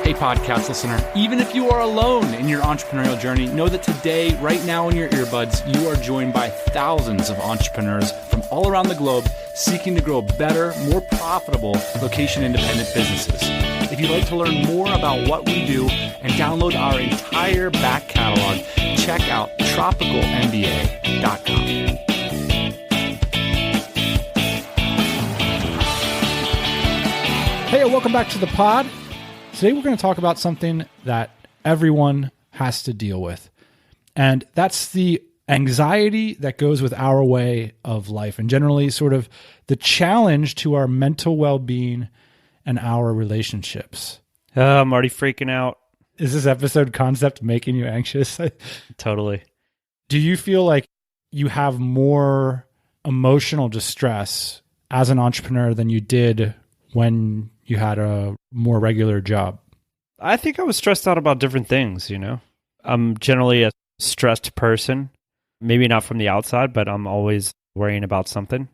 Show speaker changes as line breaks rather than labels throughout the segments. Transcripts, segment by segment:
Hey, podcast listener, even if you are alone in your entrepreneurial journey, know that today, right now in your earbuds, you are joined by thousands of entrepreneurs from all around the globe seeking to grow better, more profitable, location-independent businesses. If you'd like to learn more about what we do and download our entire back catalog, check out tropicalmba.com.
Hey, welcome back to the pod. Today we're going to talk about something that everyone has to deal with, and that's the anxiety that goes with our way of life and generally sort of the challenge to our mental well-being and our relationships.
I'm already freaking out.
Is this episode concept making you anxious?
Totally.
Do you feel like you have more emotional distress as an entrepreneur than you did when you had a more regular job?
I think I was stressed out about different things, you know? I'm generally a stressed person, maybe not from the outside, but I'm always worrying about something.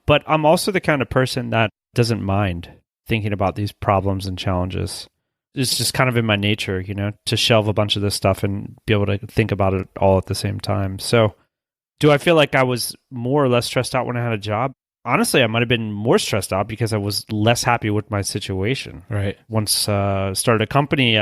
But I'm also the kind of person that doesn't mind thinking about these problems and challenges. It's just kind of in my nature, you know, to shelve a bunch of this stuff and be able to think about it all at the same time. So do I feel like I was more or less stressed out when I had a job? Honestly, I might have been more stressed out because I was less happy with my situation.
Right.
Once started a company,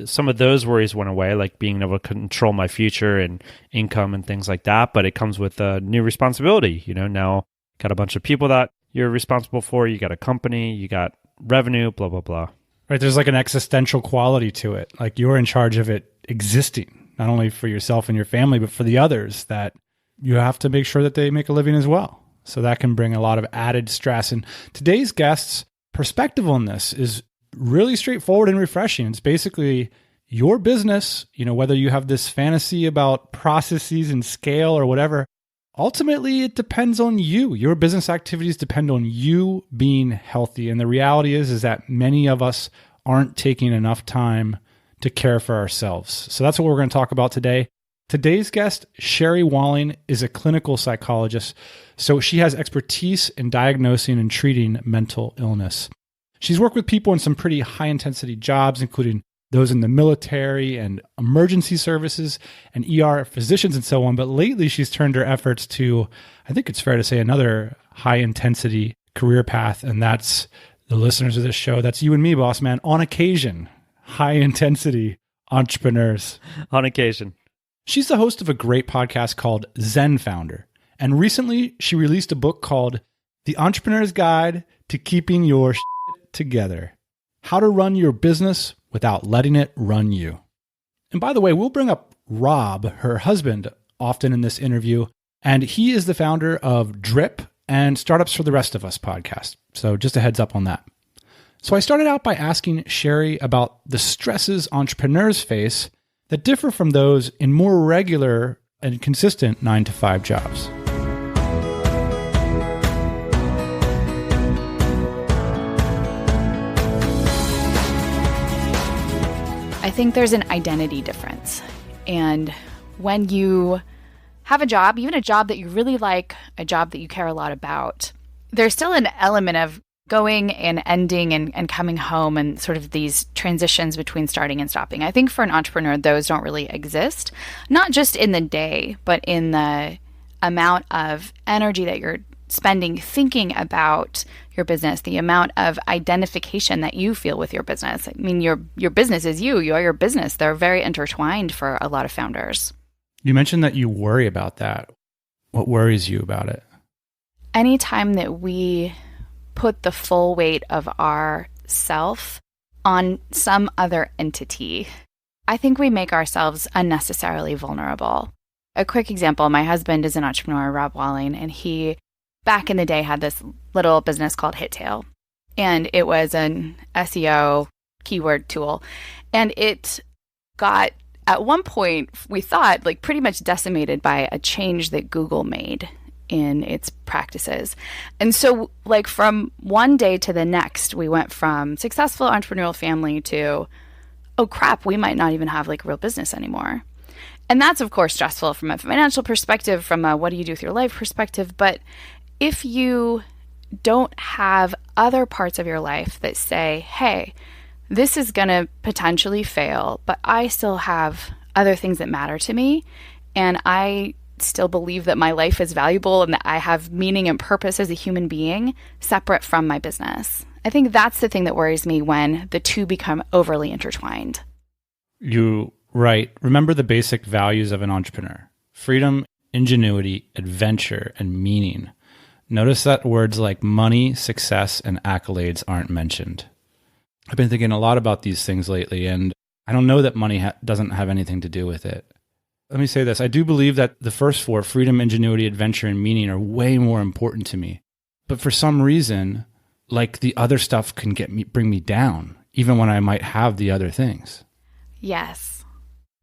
some of those worries went away, like being able to control my future and income and things like that. But it comes with a new responsibility. You know, now got a bunch of people that you're responsible for. You got a company, you got revenue, blah, blah, blah.
Right. There's like an existential quality to it. Like you're in charge of it existing, not only for yourself and your family, but for the others that you have to make sure that they make a living as well. So that can bring a lot of added stress. And today's guest's perspective on this is really straightforward and refreshing. It's basically your business, you know, whether you have this fantasy about processes and scale or whatever, ultimately it depends on you. Your business activities depend on you being healthy. And the reality is that many of us aren't taking enough time to care for ourselves. So that's what we're going to talk about today. Today's guest, Sherry Walling, is a clinical psychologist, so she has expertise in diagnosing and treating mental illness. She's worked with people in some pretty high-intensity jobs, including those in the military and emergency services and ER physicians and so on, but lately she's turned her efforts to, I think it's fair to say, another high-intensity career path, and that's the listeners of this show. That's you and me, boss man, on occasion, high-intensity entrepreneurs.
On occasion.
She's the host of a great podcast called ZenFounder, and recently she released a book called The Entrepreneur's Guide to Keeping Your Shit Together: How to Run Your Business Without Letting It Run You. And by the way, we'll bring up Rob, her husband, often in this interview, and he is the founder of Drip and Startups for the Rest of Us podcast. So just a heads up on that. So I started out by asking Sherry about the stresses entrepreneurs face that differ from those in more regular and consistent 9-to-5 jobs.
I think there's an identity difference. And when you have a job, even a job that you really like, a job that you care a lot about, there's still an element of going and ending and coming home and sort of these transitions between starting and stopping. I think for an entrepreneur, those don't really exist, not just in the day, but in the amount of energy that you're spending thinking about your business, the amount of identification that you feel with your business. I mean, your business is you. You are your business. They're very intertwined for a lot of founders.
You mentioned that you worry about that. What worries you about it?
Anytime that we put the full weight of our self on some other entity, I think we make ourselves unnecessarily vulnerable. A quick example, my husband is an entrepreneur, Rob Walling, and he, back in the day, had this little business called Hittail. And it was an SEO keyword tool. And it got, at one point, we thought, like pretty much decimated by a change that Google made in its practices. And so like from one day to the next, we went from successful entrepreneurial family to, oh crap, we might not even have like a real business anymore. And that's of course stressful from a financial perspective, from a what do you do with your life perspective. But if you don't have other parts of your life that say, hey, this is going to potentially fail, but I still have other things that matter to me. And I still believe that my life is valuable and that I have meaning and purpose as a human being separate from my business. I think that's the thing that worries me when the two become overly intertwined.
You right. Remember the basic values of an entrepreneur: freedom, ingenuity, adventure, and meaning. Notice that words like money, success, and accolades aren't mentioned. I've been thinking a lot about these things lately, and I don't know that money doesn't have anything to do with it. Let me say this. I do believe that the first four, freedom, ingenuity, adventure, and meaning, are way more important to me. But for some reason, like, the other stuff can bring me down, even when I might have the other things.
Yes.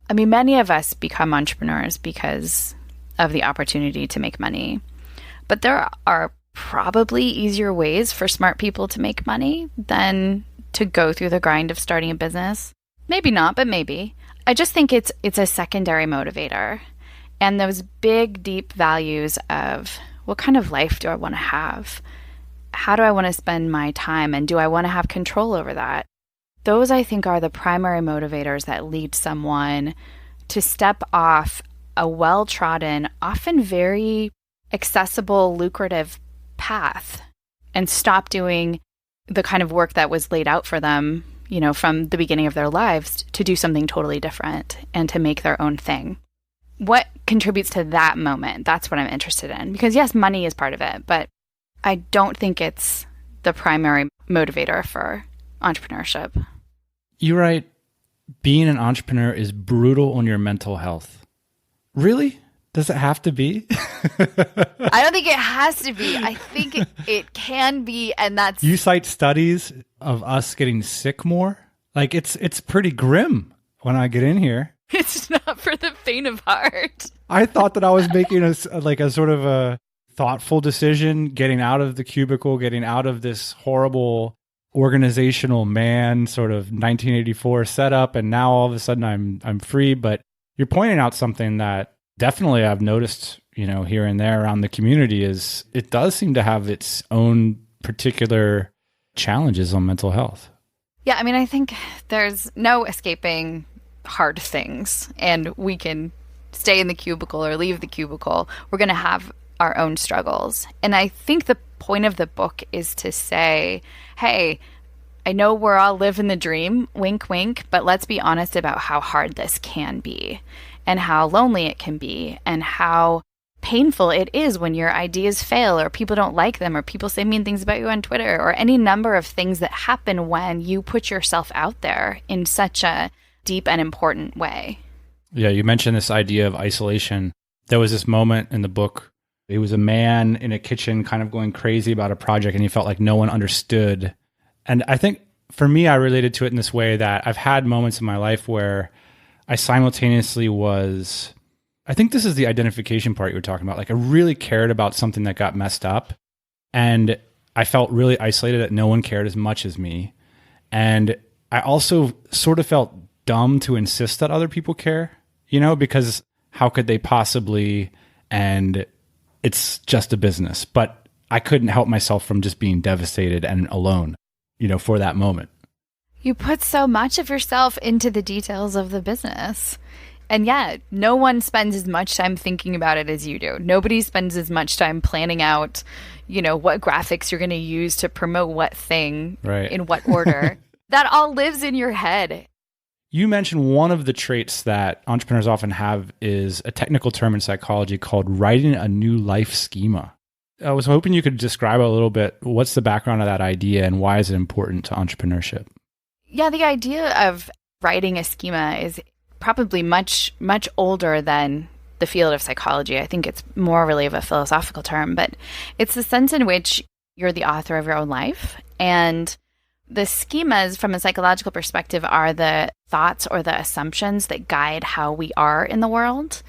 I mean, many of us become entrepreneurs because of the opportunity to make money. But there are probably easier ways for smart people to make money than to go through the grind of starting a business. Maybe not, but maybe. I just think it's a secondary motivator. And those big, deep values of what kind of life do I want to have? How do I want to spend my time? And do I want to have control over that? Those, I think, are the primary motivators that lead someone to step off a well-trodden, often very accessible, lucrative path and stop doing the kind of work that was laid out for them, you know, from the beginning of their lives, to do something totally different and to make their own thing. What contributes to that moment? That's what I'm interested in. Because yes, money is part of it, but I don't think it's the primary motivator for entrepreneurship.
You're right. Being an entrepreneur is brutal on your mental health. Really? Does it have to be?
I don't think it has to be. I think it can be, and that's...
You cite studies of us getting sick more? Like, it's pretty grim when I get in here.
It's not for the faint of heart.
I thought that I was making a sort of a thoughtful decision, getting out of the cubicle, getting out of this horrible organizational man sort of 1984 setup, and now all of a sudden I'm free. But you're pointing out something that definitely I've noticed, you know, here and there around the community, is it does seem to have its own particular challenges on mental health.
Yeah, I mean, I think there's no escaping hard things, and we can stay in the cubicle or leave the cubicle. We're going to have our own struggles. And I think the point of the book is to say, hey, I know we're all living the dream, wink, wink, but let's be honest about how hard this can be and how lonely it can be and how painful it is when your ideas fail or people don't like them or people say mean things about you on Twitter or any number of things that happen when you put yourself out there in such a deep and important way.
Yeah, you mentioned this idea of isolation. There was this moment in the book. It was a man in a kitchen kind of going crazy about a project, and he felt like no one understood. And I think for me, I related to it in this way that I've had moments in my life where I simultaneously was, I think this is the identification part you were talking about. Like, I really cared about something that got messed up, and I felt really isolated that no one cared as much as me. And I also sort of felt dumb to insist that other people care, you know, because how could they possibly? And it's just a business. But I couldn't help myself from just being devastated and alone, you know, for that moment.
You put so much of yourself into the details of the business. And yet, no one spends as much time thinking about it as you do. Nobody spends as much time planning out, you know, what graphics you're going to use to promote what thing, right, in what order. That all lives in your head.
You mentioned one of the traits that entrepreneurs often have is a technical term in psychology called writing a new life schema. I was hoping you could describe a little bit, what's the background of that idea and why is it important to entrepreneurship?
Yeah, the idea of writing a schema is probably much, much older than the field of psychology. I think it's more really of a philosophical term, but it's the sense in which you're the author of your own life. And the schemas from a psychological perspective are the thoughts or the assumptions that guide how we are in the world.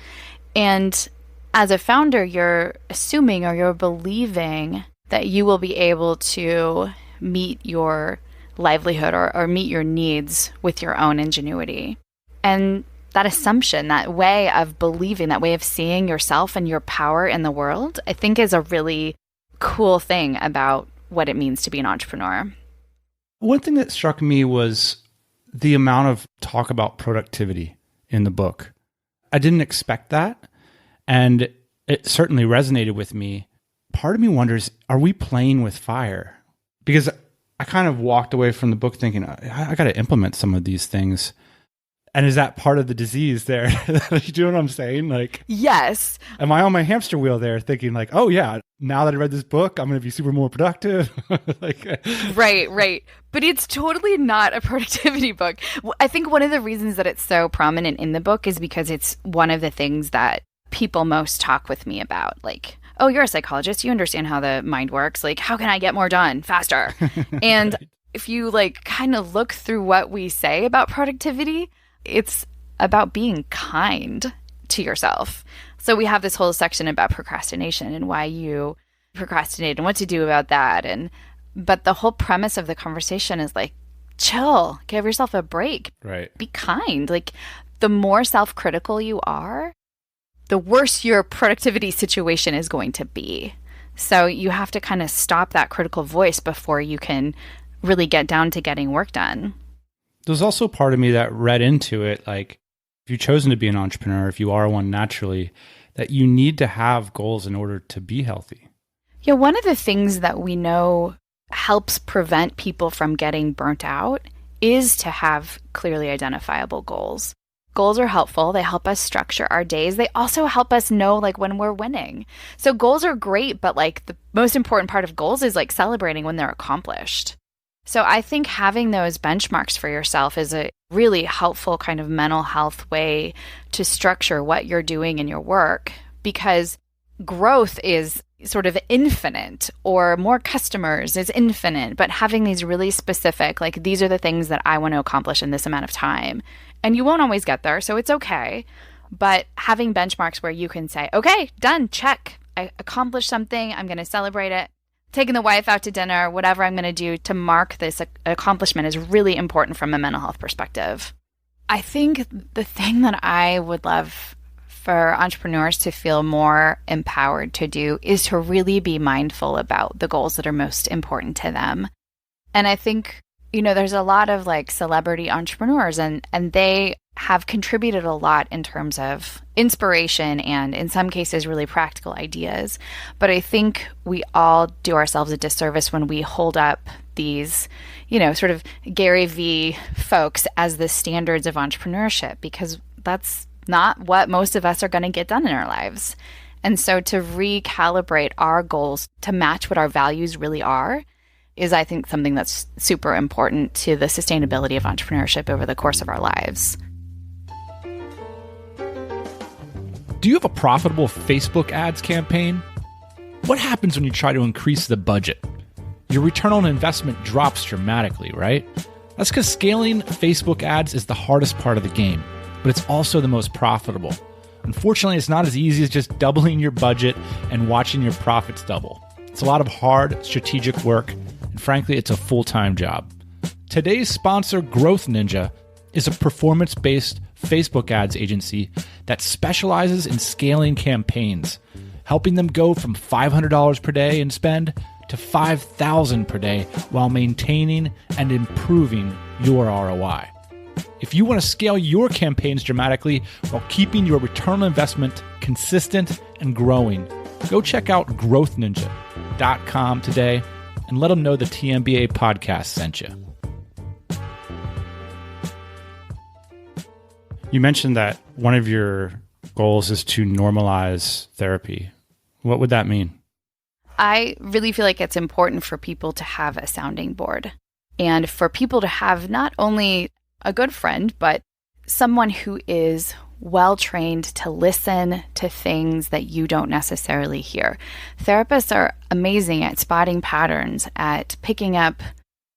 And as a founder, you're assuming or you're believing that you will be able to meet your livelihood or meet your needs with your own ingenuity. And that assumption, that way of believing, that way of seeing yourself and your power in the world, I think is a really cool thing about what it means to be an entrepreneur.
One thing that struck me was the amount of talk about productivity in the book. I didn't expect that, and it certainly resonated with me. Part of me wonders, are we playing with fire? Because I kind of walked away from the book thinking, I got to implement some of these things. And is that part of the disease there? You know what I'm saying? Like,
yes.
Am I on my hamster wheel there thinking like, oh yeah, now that I read this book, I'm going to be super more productive?
Right. But it's totally not a productivity book. I think one of the reasons that it's so prominent in the book is because it's one of the things that people most talk with me about. Like, oh, you're a psychologist. You understand how the mind works. Like, how can I get more done faster? And
Right.
If you like kind of look through what we say about productivity, it's about being kind to yourself. So we have this whole section about procrastination and why you procrastinate and what to do about that. But the whole premise of the conversation is like, chill, give yourself a break,
Right.
be kind. Like, the more self-critical you are, the worse your productivity situation is going to be. So you have to kind of stop that critical voice before you can really get down to getting work done.
There's also part of me that read into it, like, if you've chosen to be an entrepreneur, if you are one naturally, that you need to have goals in order to be healthy.
Yeah, one of the things that we know helps prevent people from getting burnt out is to have clearly identifiable goals. Goals are helpful. They help us structure our days. They also help us know like when we're winning. So goals are great, but like the most important part of goals is like celebrating when they're accomplished. So I think having those benchmarks for yourself is a really helpful kind of mental health way to structure what you're doing in your work, because growth is sort of infinite, or more customers is infinite, but having these really specific, like, these are the things that I want to accomplish in this amount of time. And you won't always get there, so it's okay. But having benchmarks where you can say, okay, done, check. I accomplished something. I'm going to celebrate it. Taking the wife out to dinner, whatever I'm going to do to mark this accomplishment is really important from a mental health perspective. I think the thing that I would love for entrepreneurs to feel more empowered to do is to really be mindful about the goals that are most important to them. And I think, there's a lot of like celebrity entrepreneurs and they have contributed a lot in terms of inspiration and in some cases really practical ideas. But I think we all do ourselves a disservice when we hold up these, sort of Gary V folks as the standards of entrepreneurship, because that's not what most of us are going to get done in our lives. And so to recalibrate our goals to match what our values really are is, I think, something that's super important to the sustainability of entrepreneurship over the course of our lives.
Do you have a profitable Facebook ads campaign? What happens when you try to increase the budget? Your return on investment drops dramatically, right? That's because scaling Facebook ads is the hardest part of the game, but it's also the most profitable. Unfortunately, it's not as easy as just doubling your budget and watching your profits double. It's a lot of hard, strategic work, and frankly, it's a full-time job. Today's sponsor, Growth Ninja, is a performance-based Facebook ads agency that specializes in scaling campaigns, helping them go from $500 per day in spend to $5,000 per day while maintaining and improving your ROI. If you want to scale your campaigns dramatically while keeping your return on investment consistent and growing, go check out growthninja.com today and let them know the TMBA podcast sent you.
You mentioned that one of your goals is to normalize therapy. What would that mean?
I really feel like it's important for people to have a sounding board and for people to have not only a good friend, but someone who is well-trained to listen to things that you don't necessarily hear. Therapists are amazing at spotting patterns, at picking up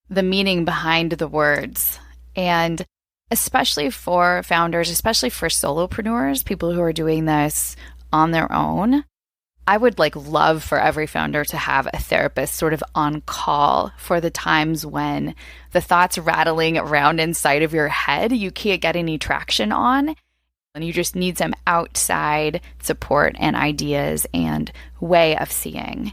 the meaning behind the words. And especially for founders, especially for solopreneurs, people who are doing this on their own, I would love for every founder to have a therapist sort of on call for the times when the thoughts rattling around inside of your head you can't get any traction on, and you just need some outside support and ideas and way of seeing.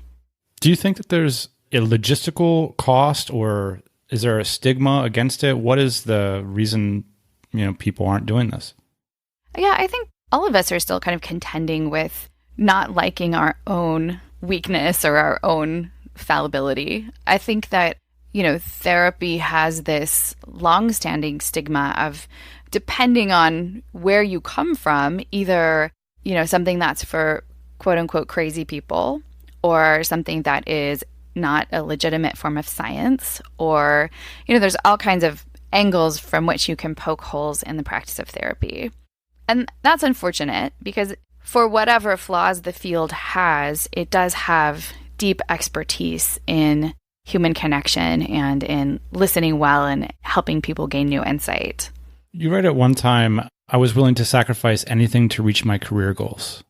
Do you think that there's a logistical cost or Is there a stigma against it? What is the reason, people aren't doing this?
Yeah, I think all of us are still kind of contending with not liking our own weakness or our own fallibility. I think that, therapy has this long-standing stigma of, depending on where you come from, either, something that's for quote unquote crazy people, or something that is not a legitimate form of science, or, there's all kinds of angles from which you can poke holes in the practice of therapy. And that's unfortunate because for whatever flaws the field has, it does have deep expertise in human connection and in listening well and helping people gain new insight.
You write at one time, I was willing to sacrifice anything to reach my career goals.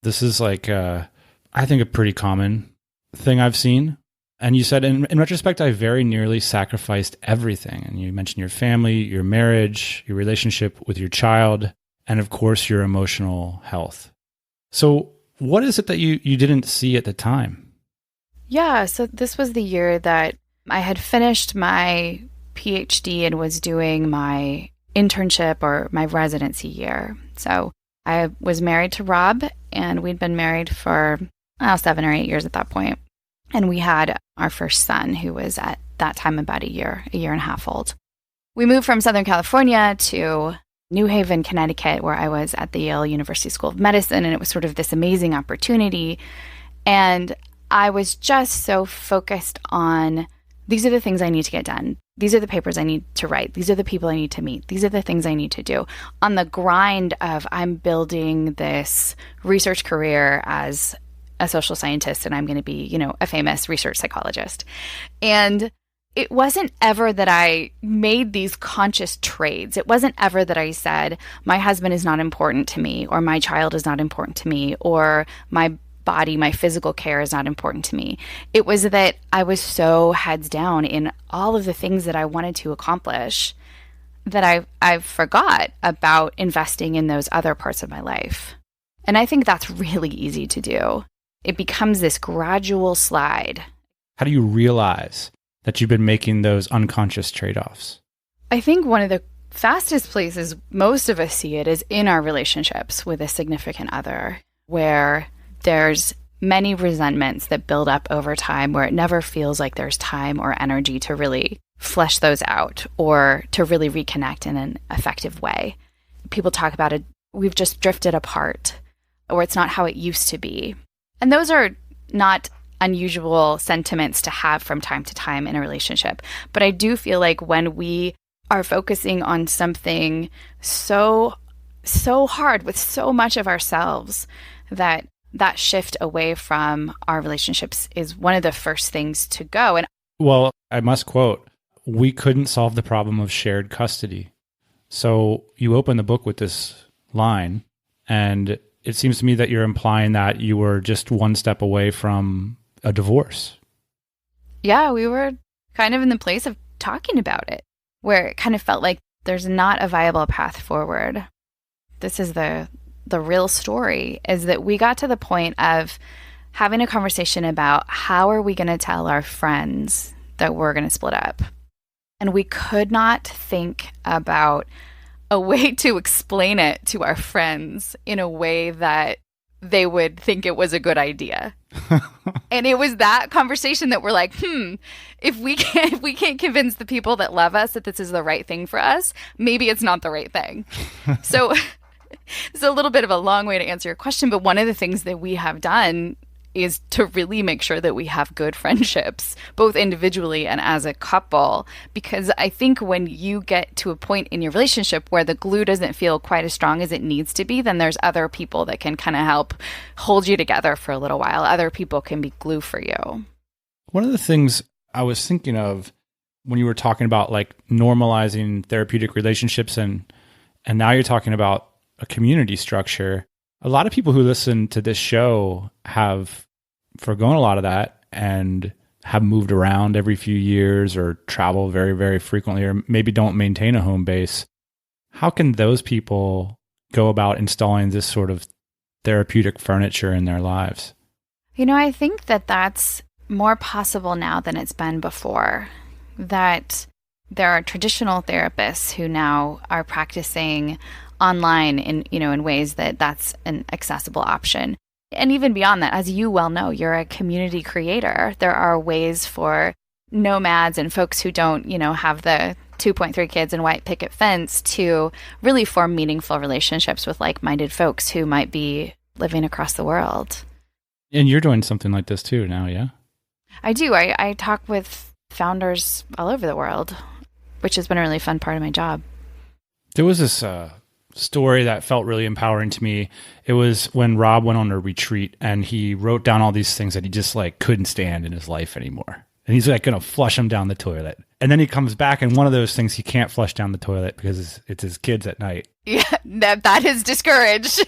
This is I think a pretty common thing I've seen. And you said, in retrospect, I very nearly sacrificed everything. And you mentioned your family, your marriage, your relationship with your child, and of course, your emotional health. So what is it that you didn't see at the time?
Yeah, so this was the year that I had finished my PhD and was doing my internship or my residency year. So I was married to Rob, and we'd been married for 7 or 8 years at that point. And we had our first son, who was at that time about a year and a half old. We moved from Southern California to New Haven, Connecticut, where I was at the Yale University School of Medicine, and it was sort of this amazing opportunity. And I was just so focused on, these are the things I need to get done. These are the papers I need to write. These are the people I need to meet. These are the things I need to do. On the grind of, I'm building this research career as a social scientist, and I'm going to be, a famous research psychologist. And it wasn't ever that I made these conscious trades. It wasn't ever that I said, my husband is not important to me, or my child is not important to me, or my body, my physical care is not important to me. It was that I was so heads down in all of the things that I wanted to accomplish that I forgot about investing in those other parts of my life. And I think that's really easy to do. It becomes this gradual slide.
How do you realize that you've been making those unconscious trade-offs?
I think one of the fastest places most of us see it is in our relationships with a significant other, where there's many resentments that build up over time, where it never feels like there's time or energy to really flesh those out or to really reconnect in an effective way. People talk about it, we've just drifted apart, or it's not how it used to be. And those are not unusual sentiments to have from time to time in a relationship. But I do feel like when we are focusing on something so hard with so much of ourselves, that shift away from our relationships is one of the first things to go. And
well, I must quote, we couldn't solve the problem of shared custody. So you open the book with this line, and it seems to me that you're implying that you were just one step away from a divorce.
Yeah, we were kind of in the place of talking about it, where it kind of felt like there's not a viable path forward. This is the real story, is that we got to the point of having a conversation about how are we going to tell our friends that we're going to split up. And we could not think about a way to explain it to our friends in a way that they would think it was a good idea. And it was that conversation that we're like, if we can't convince the people that love us that this is the right thing for us, maybe it's not the right thing. So it's a little bit of a long way to answer your question, but one of the things that we have done is to really make sure that we have good friendships, both individually and as a couple. Because I think when you get to a point in your relationship where the glue doesn't feel quite as strong as it needs to be, then there's other people that can kind of help hold you together for a little while. Other people can be glue for you.
One of the things I was thinking of when you were talking about normalizing therapeutic relationships, and now you're talking about a community structure, a lot of people who listen to this show have forgone a lot of that and have moved around every few years or travel very, very frequently, or maybe don't maintain a home base. How can those people go about installing this sort of therapeutic furniture in their lives?
I think that that's more possible now than it's been before. that there are traditional therapists who now are practicing online in ways that that's an accessible option. And even beyond that, as you well know, you're a community creator. There are ways for nomads and folks who don't, have the 2.3 kids and white picket fence to really form meaningful relationships with like-minded folks who might be living across the world.
And you're doing something like this too now, yeah?
I do. I talk with founders all over the world, which has been a really fun part of my job.
There was this story that felt really empowering to me. It was when Rob went on a retreat and he wrote down all these things that he just like couldn't stand in his life anymore. And he's like going to flush them down the toilet. And then he comes back and one of those things he can't flush down the toilet because it's his kids at night.
Yeah, that is discouraged.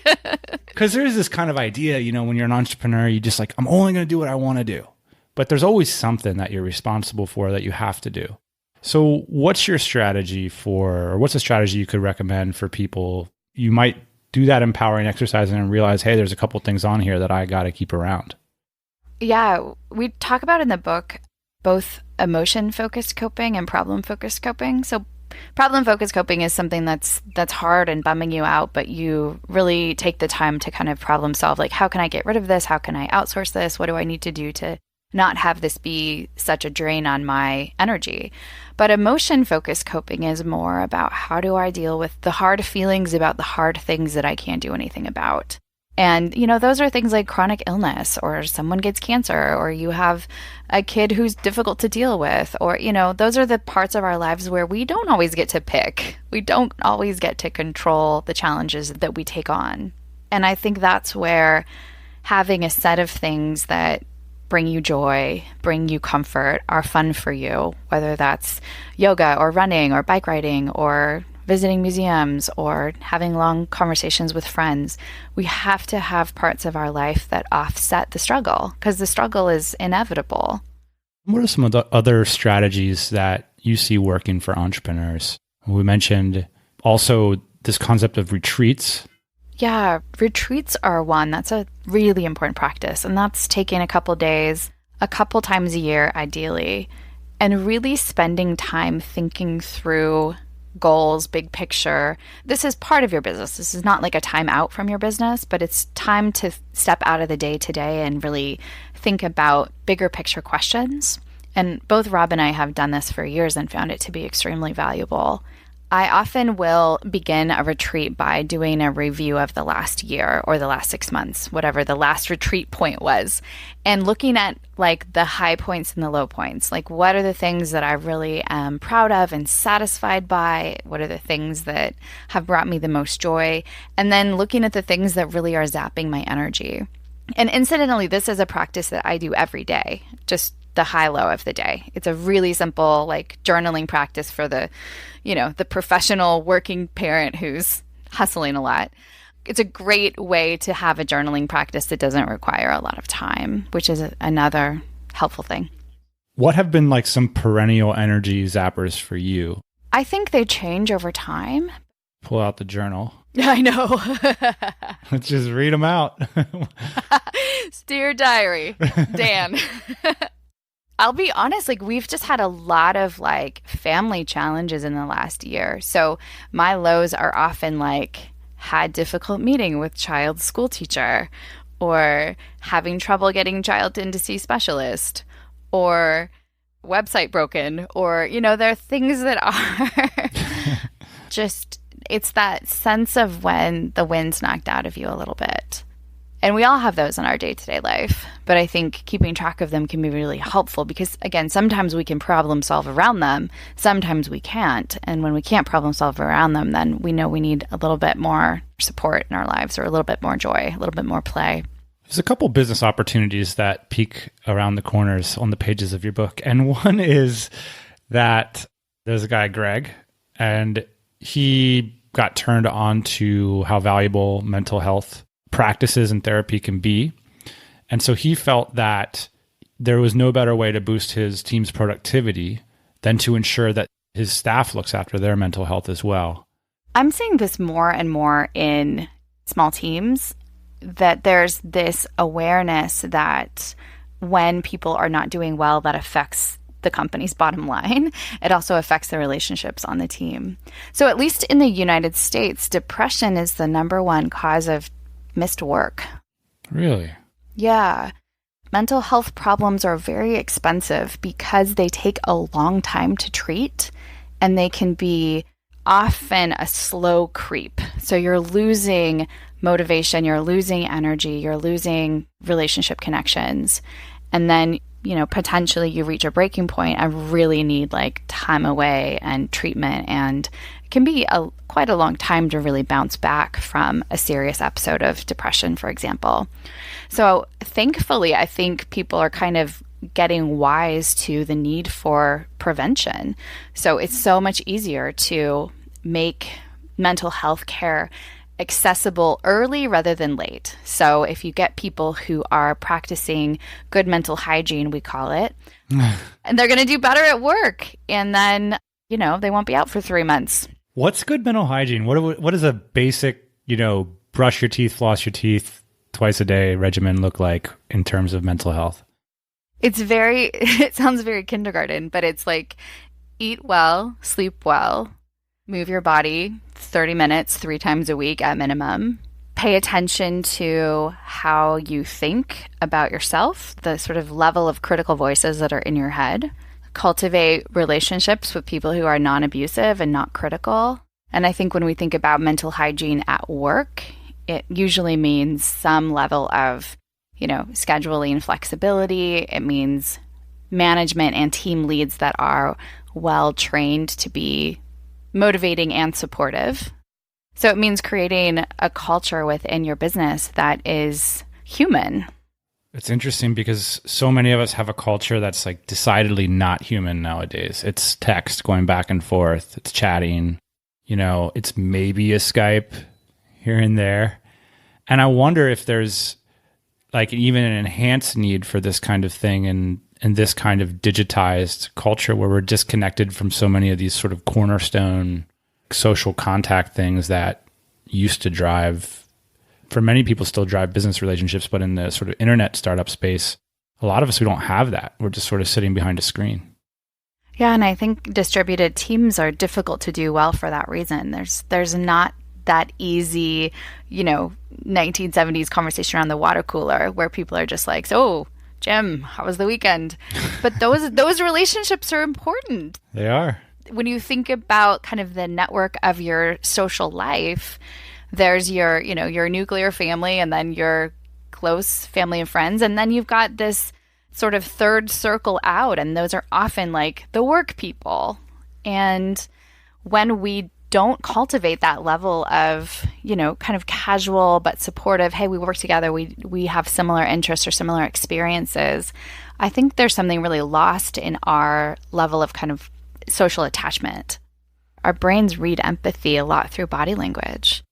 Because there's this kind of idea, when you're an entrepreneur, you just like, I'm only going to do what I want to do. But there's always something that you're responsible for that you have to do. So what's your strategy or what's a strategy you could recommend for people? You might do that empowering exercise and realize, hey, there's a couple things on here that I got to keep around.
Yeah, we talk about in the book both emotion-focused coping and problem-focused coping. So problem-focused coping is something that's hard and bumming you out, but you really take the time to kind of problem solve, like, how can I get rid of this? How can I outsource this? What do I need to do to not have this be such a drain on my energy? But emotion-focused coping is more about how do I deal with the hard feelings about the hard things that I can't do anything about. And, those are things like chronic illness, or someone gets cancer, or you have a kid who's difficult to deal with, or, those are the parts of our lives where we don't always get to pick. We don't always get to control the challenges that we take on. And I think that's where having a set of things that bring you joy, bring you comfort, are fun for you, whether that's yoga or running or bike riding or visiting museums or having long conversations with friends. We have to have parts of our life that offset the struggle because the struggle is inevitable.
What are some of the other strategies that you see working for entrepreneurs? We mentioned also this concept of retreats.
Yeah, retreats are one. That's a really important practice. And that's taking a couple days, a couple times a year, ideally, and really spending time thinking through goals, big picture. This is part of your business. This is not like a time out from your business, but it's time to step out of the day to day and really think about bigger picture questions. And both Rob and I have done this for years and found it to be extremely valuable. I often will begin a retreat by doing a review of the last year or the last 6 months, whatever the last retreat point was, and looking at like the high points and the low points. Like, what are the things that I really am proud of and satisfied by? What are the things that have brought me the most joy? And then looking at the things that really are zapping my energy. And incidentally, this is a practice that I do every day, just the high-low of the day. It's a really simple like journaling practice for the professional working parent who's hustling a lot. It's a great way to have a journaling practice that doesn't require a lot of time, which is another helpful thing.
What have been like some perennial energy zappers for you?
I think they change over time.
Pull out the journal.
Yeah, I know.
Let's just read them out.
Dear diary, Dan. I'll be honest, like we've just had a lot of like family challenges in the last year. So my lows are often like had difficult meeting with child's school teacher, or having trouble getting child in to see specialist, or website broken, or, there are things that are just, it's that sense of when the wind's knocked out of you a little bit. And we all have those in our day-to-day life. But I think keeping track of them can be really helpful because, again, sometimes we can problem solve around them. Sometimes we can't. And when we can't problem solve around them, then we know we need a little bit more support in our lives, or a little bit more joy, a little bit more play.
There's a couple business opportunities that peek around the corners on the pages of your book. And one is that there's a guy, Greg, and he got turned on to how valuable mental health practices and therapy can be. And so he felt that there was no better way to boost his team's productivity than to ensure that his staff looks after their mental health as well.
I'm seeing this more and more in small teams, that there's this awareness that when people are not doing well, that affects the company's bottom line, it also affects the relationships on the team. So at least in the United States, depression is the number one cause of missed work.
Really?
Yeah. Mental health problems are very expensive because they take a long time to treat, and they can be often a slow creep. So you're losing motivation, you're losing energy, you're losing relationship connections. And then, potentially you reach a breaking point and really need like time away and treatment. And it can be quite a long time to really bounce back from a serious episode of depression, for example. So thankfully, I think people are kind of getting wise to the need for prevention. So it's so much easier to make mental health care accessible early rather than late. So if you get people who are practicing good mental hygiene, we call it, and they're going to do better at work. And then, they won't be out for 3 months.
What's good mental hygiene? What is a basic, brush your teeth, floss your teeth twice a day regimen look like in terms of mental health?
It sounds very kindergarten, but it's like eat well, sleep well, move your body 30 minutes 3 times a week at minimum. Pay attention to how you think about yourself, the sort of level of critical voices that are in your head. Cultivate relationships with people who are non-abusive and not critical. And I think when we think about mental hygiene at work, it usually means some level of, scheduling flexibility. It means management and team leads that are well trained to be motivating and supportive. So it means creating a culture within your business that is human.
It's interesting because so many of us have a culture that's like decidedly not human nowadays. It's text going back and forth. It's chatting. It's maybe a Skype here and there. And I wonder if there's like even an enhanced need for this kind of thing and this kind of digitized culture where we're disconnected from so many of these sort of cornerstone social contact things that used to drive, for many people still drive business relationships, but in the sort of internet startup space, a lot of us, we don't have that. We're just sort of sitting behind a screen.
Yeah, and I think distributed teams are difficult to do well for that reason. There's not that easy, 1970s conversation around the water cooler where people are just like, so Jim, how was the weekend? But those relationships are important.
They are.
When you think about kind of the network of your social life, there's your nuclear family and then your close family and friends. And then you've got this sort of third circle out. And those are often like the work people. And when we don't cultivate that level of, kind of casual but supportive, hey, we work together, we have similar interests or similar experiences, I think there's something really lost in our level of kind of social attachment. Our brains read empathy a lot through body language.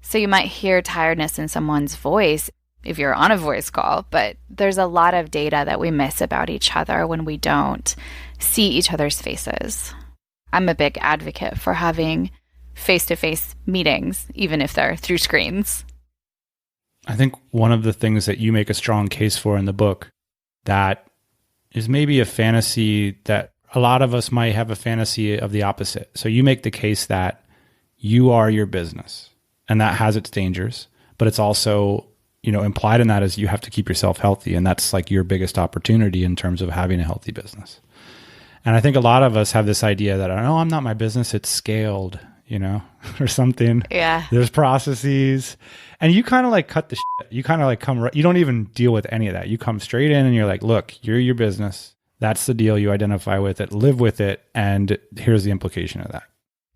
So you might hear tiredness in someone's voice if you're on a voice call, but there's a lot of data that we miss about each other when we don't see each other's faces. I'm a big advocate for having face-to-face meetings, even if they're through screens.
I think one of the things that you make a strong case for in the book that is maybe a fantasy that a lot of us might have a fantasy of the opposite. So you make the case that you are your business, and that has its dangers, but it's also, implied in that is you have to keep yourself healthy, and that's like your biggest opportunity in terms of having a healthy business. And I think a lot of us have this idea that, oh, I'm not my business, it's scaled, or something.
Yeah.
There's processes. And you kind of like cut the shit. You kind of like you don't even deal with any of that. You come straight in and you're like, look, you're your business. That's the deal. You identify with it, live with it. And here's the implication of that.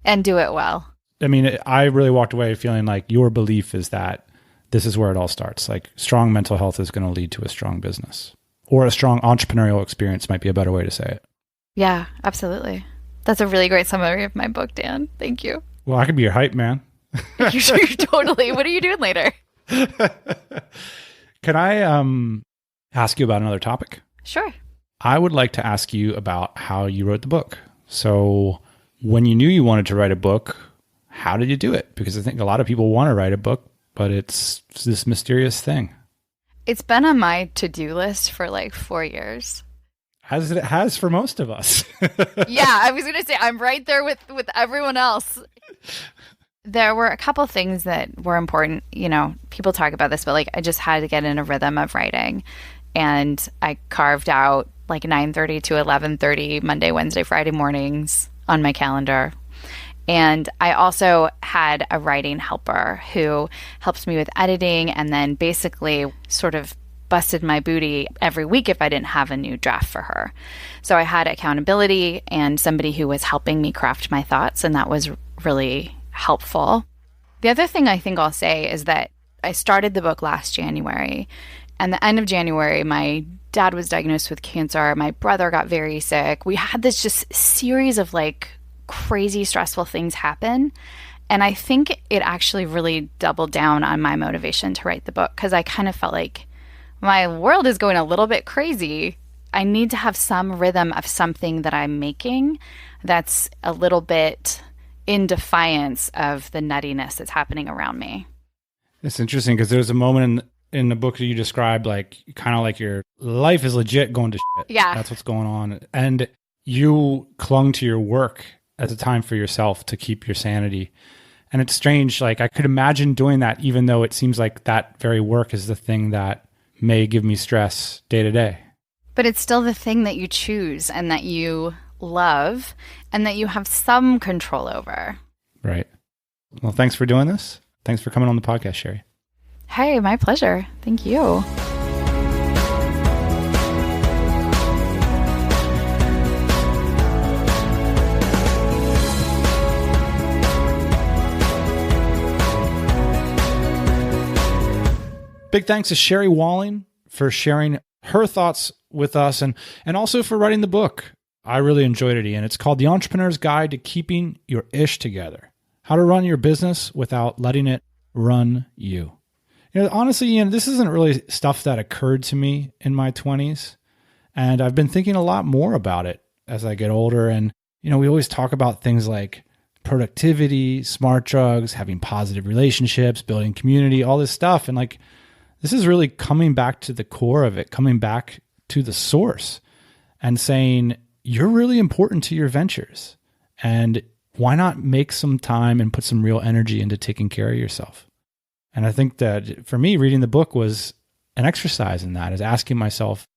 And do it well.
I mean, I really walked away feeling like your belief is that this is where it all starts. Like strong mental health is going to lead to a strong business, or a strong entrepreneurial experience might be a better way to say it.
Yeah, absolutely. That's a really great summary of my book, Dan. Thank you.
Well, I could be your hype man.
You're totally. What are you doing later?
Can I ask you about another topic?
Sure.
I would like to ask you about how you wrote the book. So when you knew you wanted to write a book, how did you do it? Because I think a lot of people want to write a book, but it's this mysterious thing.
It's been on my to-do list for like 4 years.
as it has for most of us.
Yeah, I was going to say, I'm right there with everyone else. There were a couple things that were important. You know, people talk about this, but like I just had to get in a rhythm of writing. And I carved out like 9:30 to 11:30 Monday, Wednesday, Friday mornings on my calendar. And I also had a writing helper who helps me with editing and then basically sort of busted my booty every week if I didn't have a new draft for her. So I had accountability and somebody who was helping me craft my thoughts, and that was really helpful. The other thing I think I'll say is that I started the book last January, and the end of January, my dad was diagnosed with cancer. My brother got very sick. We had this just series of like crazy stressful things happen. And I think it actually really doubled down on my motivation to write the book, because I kind of felt like my world is going a little bit crazy. I need to have some rhythm of something that I'm making that's a little bit in defiance of the nuttiness that's happening around me.
It's interesting because there's a moment in the book that you described, like kind of like your life is legit going to shit.
Yeah.
That's what's going on. And you clung to your work as a time for yourself to keep your sanity. And it's strange. Like I could imagine doing that, even though it seems like that very work is the thing that may give me stress day to day.
But it's still the thing that you choose and that you love and that you have some control over.
Right. Well, thanks for doing this. Thanks for coming on the podcast, Sherry.
Hey, my pleasure. Thank you.
Big thanks to Sherry Walling for sharing her thoughts with us and also for writing the book. I really enjoyed it, Ian. It's called The Entrepreneur's Guide to Keeping Your Ish Together. How to run your business without letting it run you. You know, honestly, Ian, this isn't really stuff that occurred to me in my 20s. And I've been thinking a lot more about it as I get older. And, you know, we always talk about things like productivity, smart drugs, having positive relationships, building community, all this stuff. And like, this is really coming back to the core of it, coming back to the source and saying, you're really important to your ventures. And why not make some time and put some real energy into taking care of yourself? And I think that for me, reading the book was an exercise in that, is asking myself,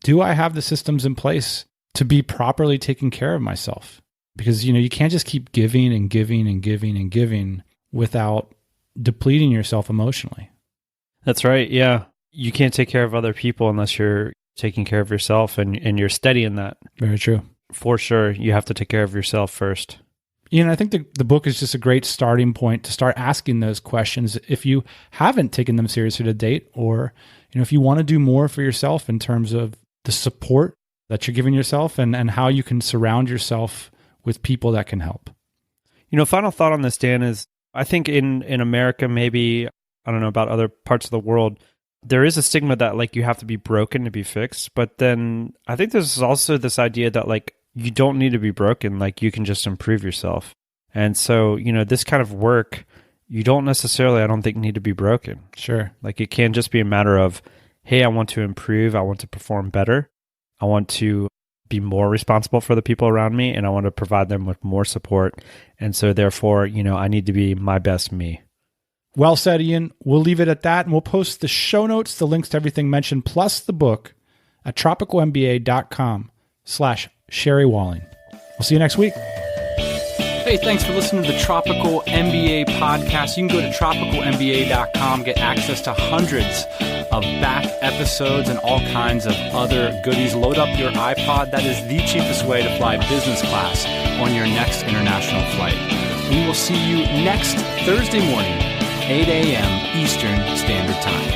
do I have the systems in place to be properly taking care of myself? Because, you know, you can't just keep giving and giving and giving and giving without depleting yourself emotionally.
That's right. Yeah. You can't take care of other people unless you're taking care of yourself and you're steady in that.
Very true.
For sure. You have to take care of yourself first.
Ian, I think the book is just a great starting point to start asking those questions if you haven't taken them seriously to date, or, you know, if you want to do more for yourself in terms of the support that you're giving yourself and how you can surround yourself with people that can help.
You know, final thought on this, Dan, is I think in America, maybe, I don't know about other parts of the world, there is a stigma that like you have to be broken to be fixed. But then I think there's also this idea that like you don't need to be broken, like you can just improve yourself. And so, you know, this kind of work, you don't necessarily, I don't think, need to be broken.
Sure.
Like it can just be a matter of, hey, I want to improve, I want to perform better, I want to be more responsible for the people around me, and I want to provide them with more support. And so therefore, you know, I need to be my best me.
Well said, Ian. We'll leave it at that, and we'll post the show notes, the links to everything mentioned, plus the book at tropicalmba.com/Sherry Walling. We'll see you next week.
Hey, thanks for listening to the Tropical MBA podcast. You can go to tropicalmba.com, get access to hundreds of back episodes and all kinds of other goodies. Load up your iPod. That is the cheapest way to fly business class on your next international flight. We will see you next Thursday morning, 8 a.m. Eastern Standard Time.